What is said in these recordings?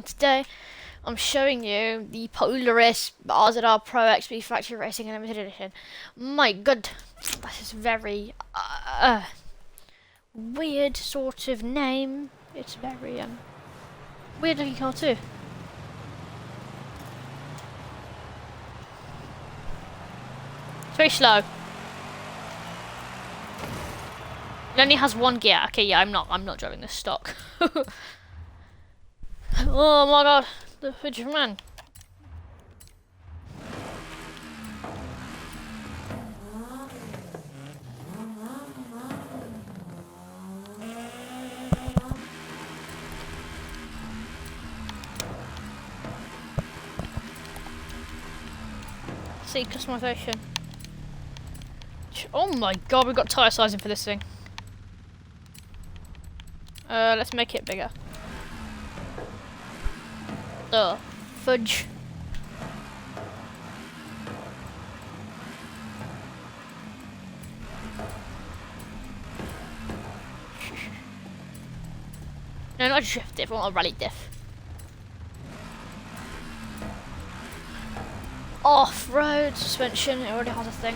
Today I'm showing you the Polaris RZR Pro XP Factory Racing Limited Edition. My god, this is very weird sort of name. It's very weird looking car too. It's very slow. It only has one gear. Okay, yeah, I'm not driving this stock. Oh my god, the fisherman. See, customization. Oh my god, we've got tyre sizing for this thing. Let's make it bigger. Oh, fudge. No, not drift diff, I want a rally diff. Off-road suspension, it already has a thing.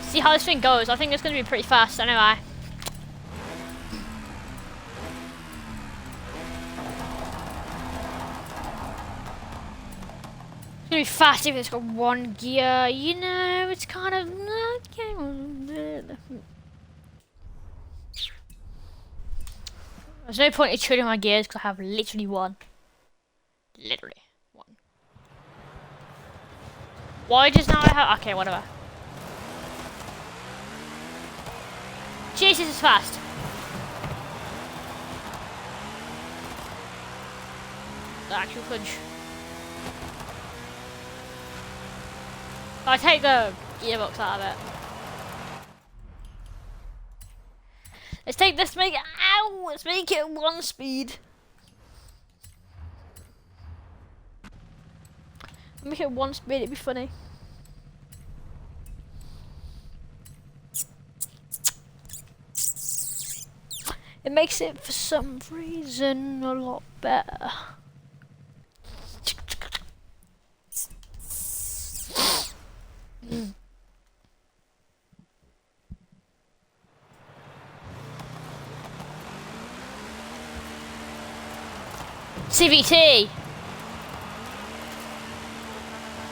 See how this thing goes. I think it's going to be pretty fast anyway. It's going to be fast if it's got one gear. You know, it's kind of... There's no point in tuning my gears because I have literally one. Literally one. Why does now I have... Okay, whatever. Jesus, is fast. The actual fudge. I take the gearbox out of it. Let's take this, make it, ow, let's make it one speed. Make it one speed, it'd be funny. It makes it, for some reason, a lot better. CVT! I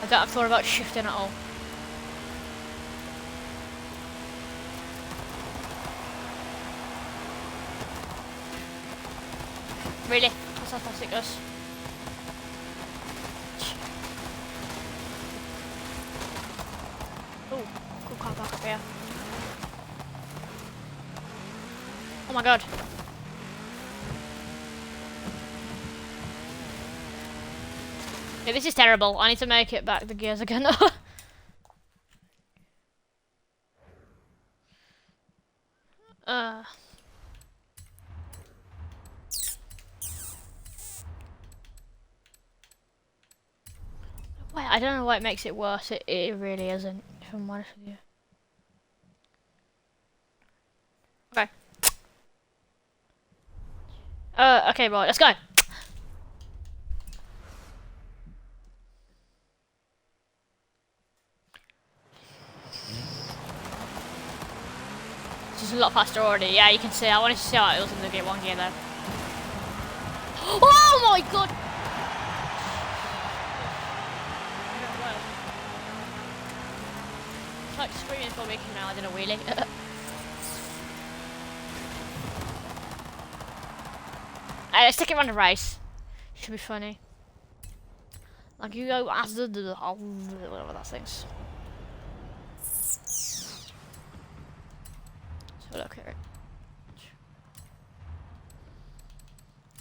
don't have thought about shifting at all. Really? That's how fast it goes. Oh, cool car park up here. Oh my god. Yeah, this is terrible. I need to make it back the gears again. Wait, I don't know why it makes it worse. It really isn't, if I'm honest with you. Okay. Okay, right, let's go. This is a lot faster already. Yeah, you can see. I wanted to see how it was in the gear one gear though. Oh my god! It's like screaming for me now. I did a wheelie. Let's take it around the race. Should be funny. Like you go as the whatever that thing's. So look here.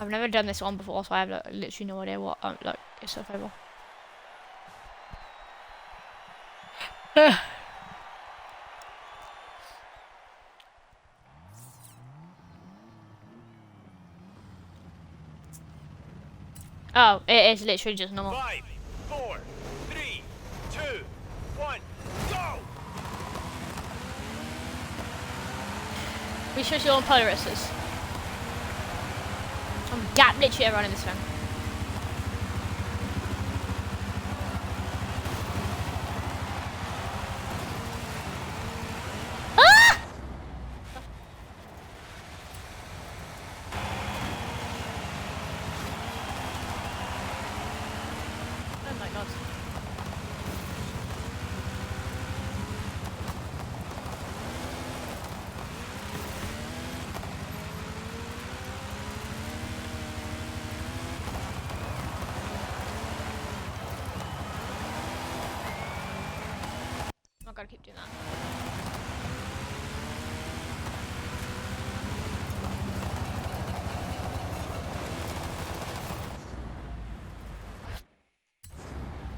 I've never done this one before, so I have like, literally no idea what like it's so favorable. Oh, it is literally just normal. 5, 4, 3, 2, 1, go! We should on Polarises. I'm gap literally everyone in this thing. Ah! Oh my god. I've got to keep doing that.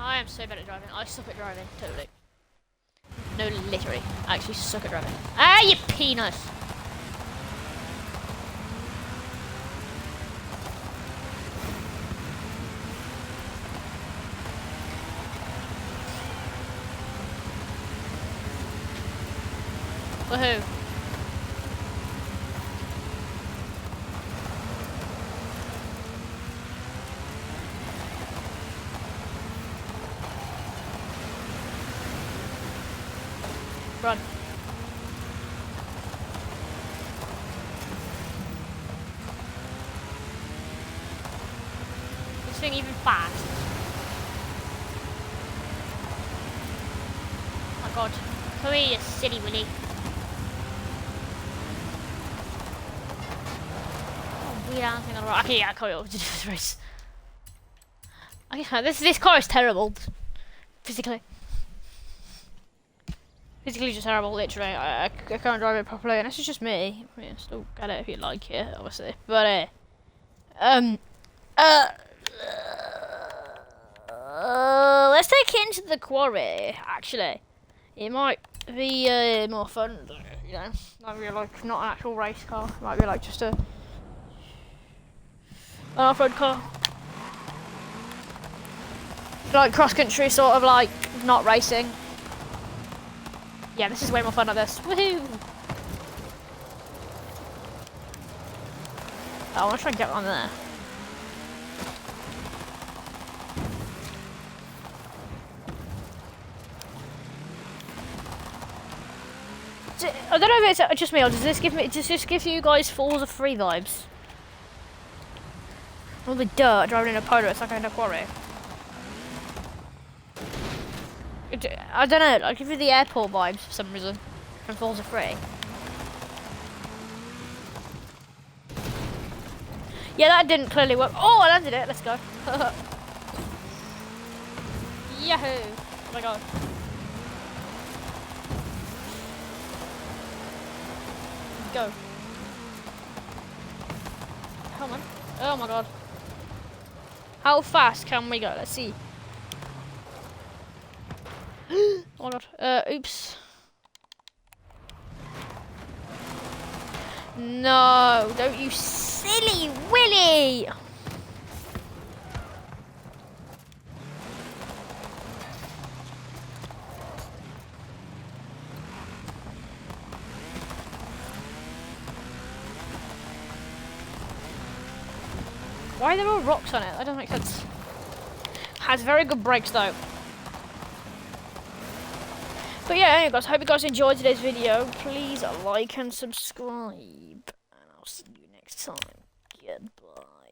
I am so bad at driving. I suck at driving, totally. No, literally. I actually suck at driving. Ah, you penis! Woohoo! Run. This thing even fast. Oh my god. Come here, you silly Willy. Oh, weird ass thing on the road. Okay, yeah, come over to do this race. Okay, this car is terrible. Physically. Physically just terrible, literally. I can't drive it properly, and this is just me. I mean, still get it if you like it, obviously. But, let's take it into the quarry, actually. It might be, more fun, you know. Might be like, not an actual race car. It might be like just an off-road car. Like cross-country, sort of like, not racing. Yeah, this is way more fun like this. Woohoo! Oh, I want to try and get on there. I don't know if it's just me, or does this give you guys Forza 3 vibes? All the dirt driving in a Polaris like in a quarry. I don't know, I give you the airport vibes for some reason from Forza 3. Yeah, that didn't clearly work. Oh, I landed it. Let's go. Yahoo! Oh my god. Go. Come on. Oh my god. How fast can we go? Let's see. Oh my god. Oops. No, don't you silly Willy! Why are there all rocks on it? That doesn't make sense. Has very good brakes though. But yeah, anyway guys, I hope you guys enjoyed today's video. Please like and subscribe. And I'll see you next time. Goodbye.